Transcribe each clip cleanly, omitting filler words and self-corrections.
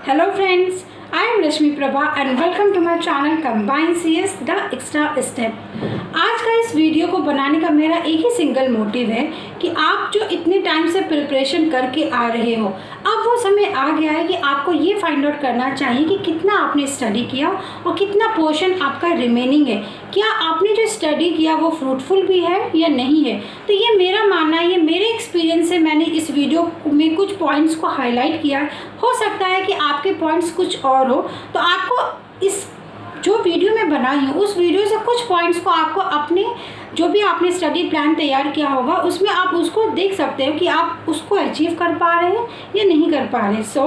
Hello friends, I am Rashmi Prabha and welcome to my channel Combine CS The Extra Step। आज का इस video को बनाने का मेरा एक ही सिंगल मोटिव है कि आप जो इतने टाइम से प्रिपरेशन करके आ रहे हो, अब वो समय आ गया है कि आपको ये फाइंड आउट करना चाहिए कि कितना आपने स्टडी किया और कितना पोर्शन आपका रिमेनिंग है। क्या आपने जो स्टडी किया वो फ्रूटफुल भी है या नहीं है। तो ये मेरा मानना है, ये मेरे एक्सपीरियंस से मैंने इस वीडियो में कुछ पॉइंट्स को हाईलाइट किया है। हो सकता है कि आपके पॉइंट्स कुछ और हो, तो आपको इस जो वीडियो मैं बनाई हूँ उस वीडियो से कुछ पॉइंट्स को आपको अपने जो भी आपने स्टडी प्लान तैयार किया होगा उसमें आप उसको देख सकते हो कि आप उसको अचीव कर पा रहे हैं या नहीं कर पा रहे। सो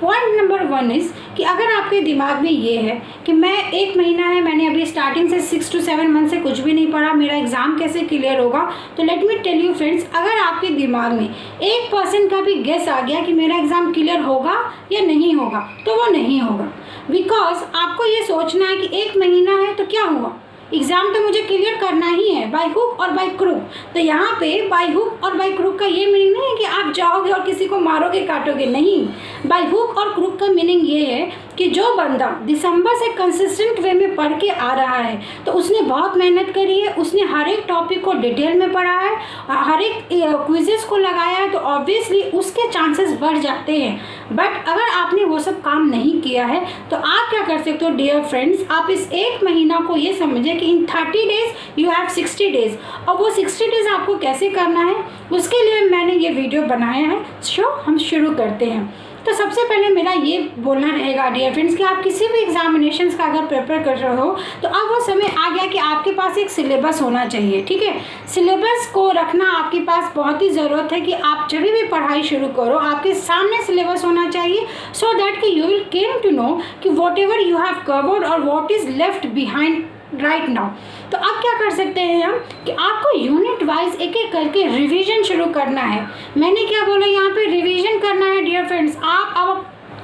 पॉइंट नंबर 1 इज़ कि अगर आपके दिमाग में ये है कि मैं 1 महीना है, मैंने अभी स्टार्टिंग से 6 to 7 मंथ से कुछ भी नहीं पढ़ा, मेरा एग्ज़ाम कैसे क्लियर होगा। तो let me tell you friends, अगर आपके दिमाग में 1% का भी गेस आ गया कि मेरा एग्ज़ाम क्लियर होगा या नहीं होगा, तो वो नहीं होगा। बिकॉज आपको ये सोचना है कि 1 महीना है तो क्या हुआ, एग्ज़ाम तो मुझे क्लियर करना ही है बाय हुक और बाय क्रूक। तो यहाँ पे बाय हुक और बाय क्रूक का ये मीनिंग नहीं है कि आप जाओगे और किसी को मारोगे काटोगे, नहीं। बाय हुक और क्रूक का मीनिंग ये है कि जो बंदा दिसंबर से कंसिस्टेंट वे में पढ़ के आ रहा है तो उसने बहुत मेहनत करी है, उसने हर एक टॉपिक को डिटेल में पढ़ा है, हर एक क्विजेस को लगाया है, तो ऑब्वियसली उसके चांसेस बढ़ जाते हैं। बट अगर आपने वो सब काम नहीं किया है तो आप क्या कर सकते हो डियर फ्रेंड्स, आप इस 1 महीना को ये समझे कि इन 30 डेज यू हैव 60 डेज, और वो 60 डेज आपको कैसे करना है उसके लिए मैंने ये वीडियो बनाया है। सो हम शुरू करते हैं। तो सबसे पहले मेरा ये बोलना रहेगा डियर फ्रेंड्स कि आप किसी भी एग्जामिनेशंस का अगर प्रिपेयर कर रहे हो तो अब वो समय आ गया कि आपके पास एक सिलेबस होना चाहिए। ठीक है, सिलेबस को रखना आपके पास बहुत ही ज़रूरत है कि आप जब भी पढ़ाई शुरू करो आपके सामने सिलेबस होना चाहिए, सो दैट कि you will came to know कि whatever you have covered और what is left behind right now. तो अब क्या कर सकते हैं हम कि आपको यूनिट वाइज एक एक करके रिवीजन शुरू करना है। मैंने क्या बोला, यहाँ पे रिवीजन करना है डियर फ्रेंड्स।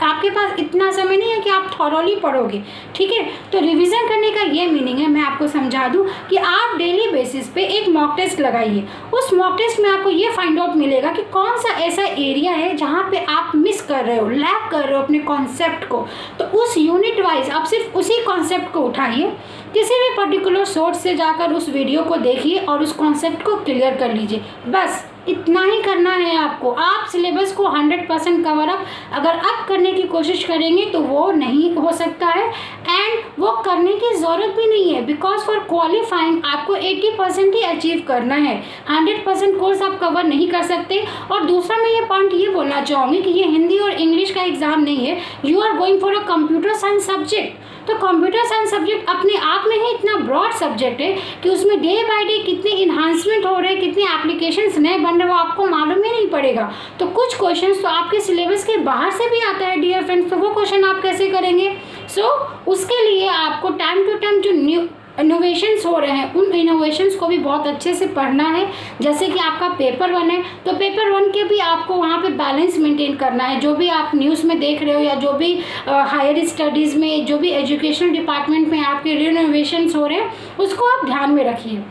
आपके पास इतना समय नहीं है कि आप थॉरोली पढ़ोगे। ठीक है, तो रिवीजन करने का ये मीनिंग है, मैं आपको समझा दूं कि आप डेली बेसिस पे एक मॉक टेस्ट लगाइए। उस मॉक टेस्ट में आपको ये फाइंड आउट मिलेगा कि कौन सा ऐसा एरिया है जहाँ पे आप मिस कर रहे हो, लैक कर रहे हो अपने कॉन्सेप्ट को। तो उस यूनिट वाइज आप सिर्फ उसी कॉन्सेप्ट को उठाइए, किसी भी पर्टिकुलर सोर्स से जाकर उस वीडियो को देखिए और उस कॉन्सेप्ट को क्लियर कर लीजिए। बस इतना ही करना है आपको। आप सिलेबस को 100% कवर अप अगर आप करने की कोशिश करेंगे तो वो नहीं हो सकता है, एंड वो करने की ज़रूरत भी नहीं है। बिकॉज फॉर क्वालिफाइंग आपको 80% ही अचीव करना है, 100% कोर्स आप कवर नहीं कर सकते। और दूसरा मैं ये पॉइंट ये बोलना चाहूँगी कि ये हिंदी और इंग्लिश का एग्ज़ाम नहीं है, you are going for a computer science subject. तो कंप्यूटर साइंस सब्जेक्ट अपने आप में ही इतना ब्रॉड सब्जेक्ट है कि उसमें डे बाय डे कितने इन्हांसमेंट हो रहे हैं, कितने एप्लीकेशंस नए बन रहे, वो आपको मालूम ही नहीं पड़ेगा। तो कुछ क्वेश्चंस तो आपके सिलेबस के बाहर से भी आता है डियर फ्रेंड्स, तो वो क्वेश्चन आप कैसे करेंगे। सो उसके लिए आपको टाइम टू टाइम जो न्यू इनोवेशंस हो रहे हैं उन इनोवेशंस को भी बहुत अच्छे से पढ़ना है। जैसे कि आपका पेपर 1 है तो पेपर 1 के भी आपको वहाँ पे बैलेंस मेंटेन करना है। जो भी आप न्यूज़ में देख रहे हो या जो भी हायर स्टडीज़ में, जो भी एजुकेशन डिपार्टमेंट में आपके रिनोवेशंस हो रहे हैं उसको आप ध्यान में रखिए।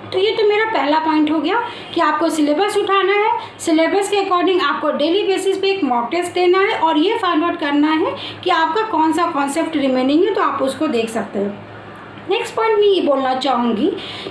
तो ये तो मेरा पहला पॉइंट हो गया कि आपको सिलेबस उठाना है, सिलेबस के अकॉर्डिंग आपको डेली बेसिस पे एक मॉक टेस्ट देना है और ये फाइंड आउट करना है कि आपका कौन सा कॉन्सेप्ट रिमेनिंग है, तो आप उसको देख सकते हो। नेक्स्ट पॉइंट मैं ये बोलना चाहूँगी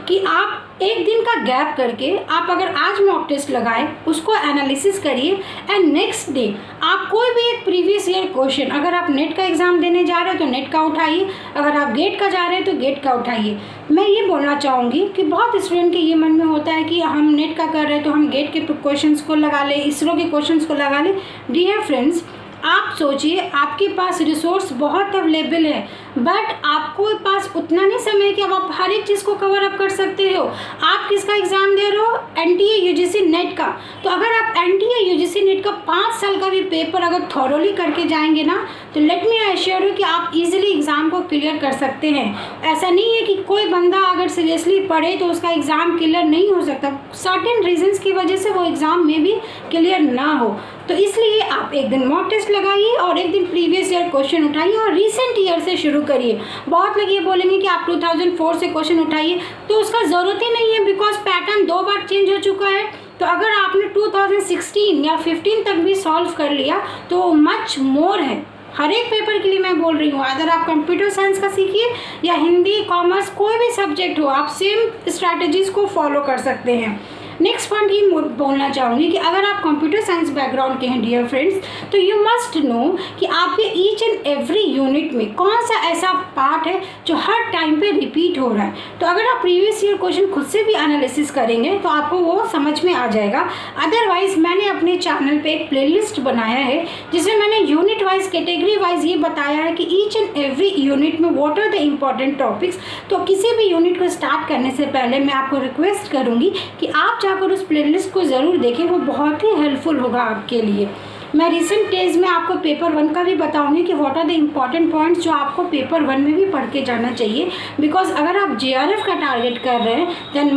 कि आप एक दिन का गैप करके आप अगर आज मॉक टेस्ट लगाए, उसको एनालिसिस करिए एंड नेक्स्ट डे आप कोई भी एक प्रीवियस ईयर क्वेश्चन, अगर आप नेट का एग्ज़ाम देने जा रहे हो तो नेट का उठाइए, अगर आप गेट का जा रहे हैं तो गेट का उठाइए। मैं ये बोलना चाहूँगी कि बहुत स्टूडेंट के ये मन में होता है कि हम नेट का कर रहे हैं तो हम गेट के क्वेश्चंस को लगा लें, इसरो के क्वेश्चंस को लगा लें। डियर फ्रेंड्स, आप सोचिए आपके पास रिसोर्स बहुत अवेलेबल है, बट आपको पास उतना नहीं समय कि अब आप हर एक चीज़ को कवर अप कर सकते हो। आप किसका एग्ज़ाम दे रहे हो, NTA UGC नेट का। तो अगर आप NTA UGC नेट का 5 साल का भी पेपर अगर थॉरोली करके जाएंगे ना, तो लेट मी एश्योर यू कि आप इजीली एग्ज़ाम को क्लियर कर सकते हैं। ऐसा नहीं है कि कोई बंदा अगर सीरियसली पढ़े तो उसका एग्ज़ाम क्लियर नहीं हो सकता, सर्टेन रीजंस की वजह से वो एग्ज़ाम में भी क्लियर ना हो। तो इसलिए आप एक दिन मॉक टेस्ट लगाइए और एक दिन प्रीवियस ईयर क्वेश्चन उठाइए और रिसेंट ईयर से शुरू करिए। बहुत लोग ये बोलेंगे कि आप 2004 से क्वेश्चन उठाइए, तो उसका ज़रूरत ही नहीं है बिकॉज पैटर्न 2 बार चेंज हो चुका है। तो अगर आपने 2016 या 15 तक भी सॉल्व कर लिया तो मच मोर है। हर एक पेपर के लिए मैं बोल रही हूँ, अगर आप कंप्यूटर साइंस का सीखिए या हिंदी, कॉमर्स, कोई भी सब्जेक्ट हो, आप सेम स्ट्रैटेजीज़ को फॉलो कर सकते हैं। नेक्स्ट पॉइंट ये बोलना चाहूँगी कि अगर आप कंप्यूटर साइंस बैकग्राउंड के हैं डियर फ्रेंड्स, तो यू मस्ट नो कि आपके ईच एंड एवरी यूनिट में कौन सा ऐसा पार्ट है जो हर टाइम पे रिपीट हो रहा है। तो अगर आप प्रीवियस ईयर क्वेश्चन खुद से भी एनालिसिस करेंगे तो आपको वो समझ में आ जाएगा। अदरवाइज मैंने अपने चैनल पे एक प्लेलिस्ट बनाया है जिसमें मैंने यूनिट वाइज, कैटेगरी वाइज ये बताया है कि ईच एंड एवरी यूनिट में what are the important topics. तो किसी भी यूनिट को स्टार्ट करने से पहले मैं आपको रिक्वेस्ट करूँगी कि आप जाकर उस प्लेलिस्ट को ज़रूर देखें, वो बहुत ही हेल्पफुल होगा आपके लिए। मैं रिसेंट डेज में आपको पेपर 1 का भी बताऊंगी कि what are the important points जो आपको पेपर 1 में भी पढ़ के जाना चाहिए। बिकॉज अगर आप JRF का टारगेट कर रहे हैं then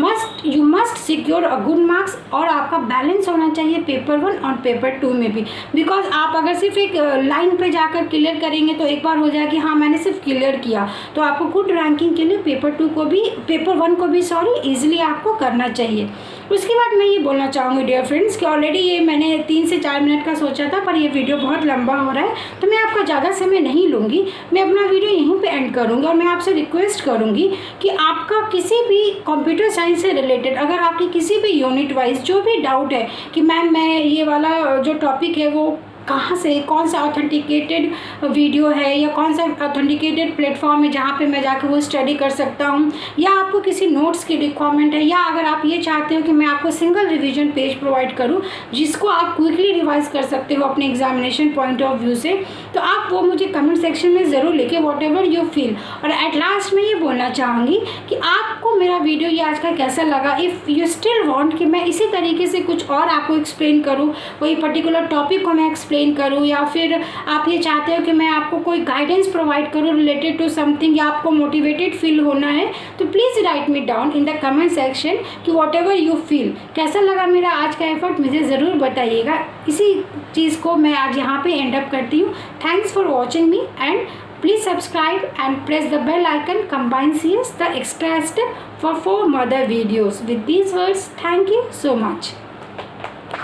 you must secure a good marks, और आपका बैलेंस होना चाहिए पेपर 1 और पेपर 2 में भी। बिकॉज आप अगर सिर्फ एक लाइन पे जाकर क्लियर करेंगे तो एक बार हो जाए कि हाँ मैंने सिर्फ क्लियर किया, तो आपको गुड रैंकिंग के लिए पेपर 1 को भी ईजिली आपको करना चाहिए। उसके बाद मैं ये बोलना चाहूँगी डियर फ्रेंड्स कि ऑलरेडी ये मैंने 3 से 4 मिनट का सोचा था, पर ये वीडियो बहुत लंबा हो रहा है तो मैं आपका ज़्यादा समय नहीं लूँगी। मैं अपना वीडियो यहीं पे एंड करूँगी और मैं आपसे रिक्वेस्ट करूँगी कि आपका किसी भी कंप्यूटर साइंस से रिलेटेड, अगर आपकी किसी भी यूनिट वाइज जो भी डाउट है कि मैम मैं ये वाला जो टॉपिक है वो कहाँ से, कौन सा ऑथेंटिकेटेड वीडियो है या कौन सा ऑथेंटिकेटेड प्लेटफॉर्म है जहाँ पे मैं जाकर वो स्टडी कर सकता हूँ, या आपको किसी नोट्स की रिक्वायरमेंट है, या अगर आप ये चाहते हो कि मैं आपको सिंगल रिवीजन पेज प्रोवाइड करूँ जिसको आप क्विकली रिवाइज कर सकते हो अपने एग्जामिनेशन पॉइंट ऑफ व्यू से, तो आप वो मुझे कमेंट सेक्शन में ज़रूर लिखे वॉट एवर यू फील। और एट लास्ट में ये बोलना चाहूँगी कि आपको मेरा वीडियो ये आज का कैसा लगा। इफ़ यू स्टिल वॉन्ट कि मैं इसी तरीके से कुछ और आपको एक्सप्लेन करूँ, कोई पर्टिकुलर टॉपिक को मैं एक्सप्लेन करूँ, या फिर आप ये चाहते हो कि मैं आपको कोई गाइडेंस प्रोवाइड करूँ रिलेटेड टू समथिंग, या आपको मोटिवेटेड फील होना है, तो please write me down in the comment section कि वॉट एवर यू फील। कैसा लगा मेरा आज का एफर्ट मुझे ज़रूर बताइएगा। इसी चीज़ को मैं आज यहाँ पे एंड अप करती हूँ। Thanks for watching me and please subscribe and press the bell icon. Combine CS the extra step for 4 more videos. With these words, thank you so much.